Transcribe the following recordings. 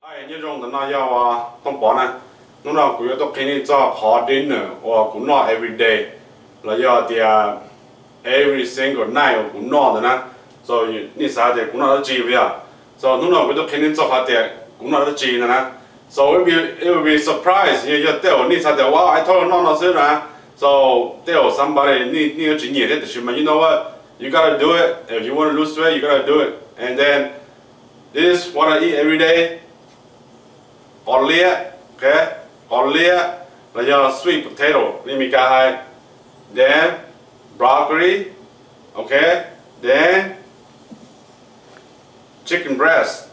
哎，你种的那要啊，当包呢，侬那古要都给你做好 dinner， 或古闹 every day， 了要的 every single night 古闹的呢，所以你啥的古闹都记不呀？所以侬那古都给你做好的古闹都记的呢。So it will be surprised， you tell 你啥的哇 I told you not to say So tell somebody 你有经验的就是嘛 ，you know what you gotta do it if you want to lose weight you gotta do it and then this is what I eat every day. Olia, okay, olia là do sweet potato, let me guys. Then broccoli, okay. Then chicken breast.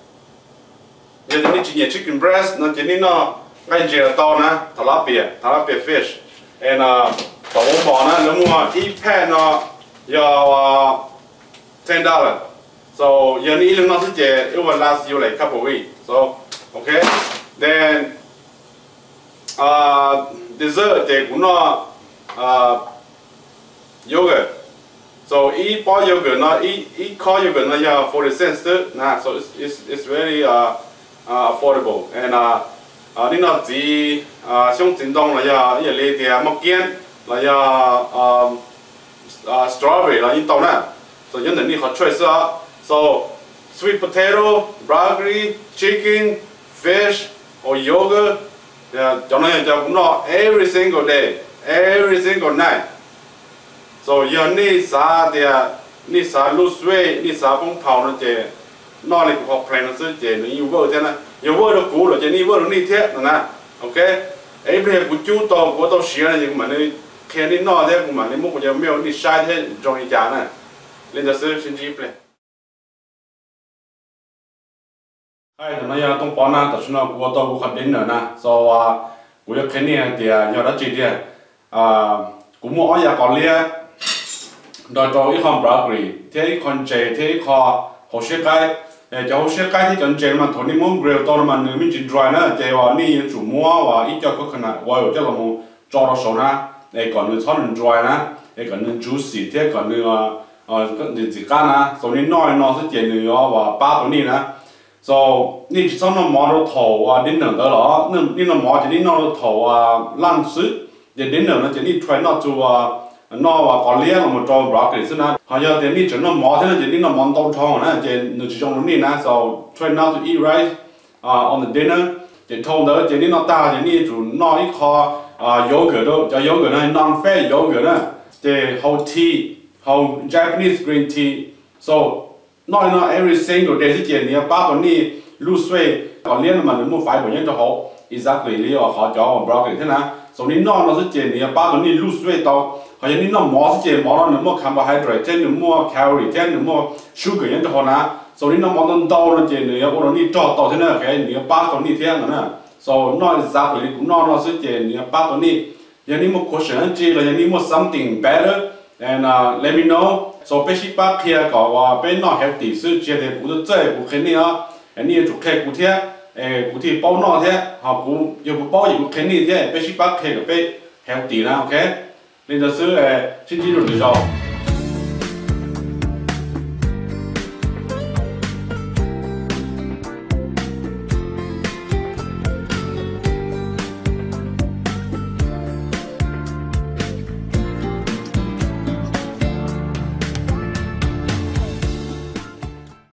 Giờ chúng ta chỉ chicken breast, nó chỉ nó ngay giờ tao nè, tilapia fish, and tao muốn bỏ nó, nếu mua ít pan nó giờ $10. So giờ này nó sẽ chỉ it will last you like couple weeks. So okay. Then dessert thì cũng nó yogurt. So eat bao yogurt nó eat cold yogurt nó giờ 40 cents too. Nah, so it's very affordable. And đi nó chỉ xong chính đông là giờ giờ lấy thì mắc kiên là giờ strawberry là in tàu nè. So những thứ này họ choice so sweet potato, broccoli, chicken, fish or yogurt, cho nên cũng nó every single day, every single night. So giờ ni sa thì ni sa lose weight, ni sa bông thảo nó chỉ nó là cuộc plan nó sẽ chỉ nó yêu vợ thế này, yêu vợ nó cũ rồi chỉ ni vợ nó ni thế nè, ok? Every của chú tao của tao xía này nhưng mà ni khi ni nó thế cũng mà ni mua cái meal ni sai thế trong cái giá này, lên đó sẽ xin chip lên. Ai thì nó giờ tung bón na, tại nó của tôi cũng khẩn đến nữa na, so của cái này thì nhờ đó chỉ thì cũng mua ở nhà còn lia, rồi cho ít con broccoli, thế ít con chè, thế ít kho hồ sơ cái, cho hồ sơ cái thì cần chè mà thôi ni muốn grill to mà nếu mình chỉ dry nữa, chè và ni chủ mua và ít cho có khả năng, và cho là muốn cho nó sâu na, để còn nữa cho nó dry na, để còn nữa juicy, thế còn nữa cái gì cả na, so ni nói nó sẽ chè nữa và baตัวนี้นะ So 你只上那毛的头啊，你弄得了，你那毛就你弄的头啊，烂死，就你弄的就你穿那就那搞脸我们做 broccoli 是呢，好像的你整那毛的就你那毛刀长呢，就那就种你呢，so try not to eat rice on the dinner， 就偷的就你那大就你就那一颗yogurt 都叫 yogurt 呢 non-fat yogurt 呢，就 whole tea whole Japanese green tea，so nói nó every single day sẽ chỉ nhiều ba tuần đi lose weight còn liên mà nếu mua phải bệnh nhân cho họ exactly lý do họ cho broccoli thế nào sau này nó sẽ chỉ nhiều ba tuần đi lose weight tao họ như nó mỏ sẽ chỉ mỏ nó nếu mua carbohydrate thế nếu mua calorie thế nếu mua sugar nhân cho họ nè sau này nó mỏ nó tao nó chỉ nhiều ô nó đi cho tao thế nào cái nhiều ba tuần đi thế nào nè so nó exactly cũng nó sẽ chỉ nhiều ba tuần đi giờ nếu mua question chỉ là nếu mua something better and let me know. So 必须把皮搞哇，被那 healthy 是觉得不是这不肯定啊，你也就开古天，古天包那天，好古又不包也不肯定天，必须把皮个被 healthy 啦 ，OK？你就是先记住就好。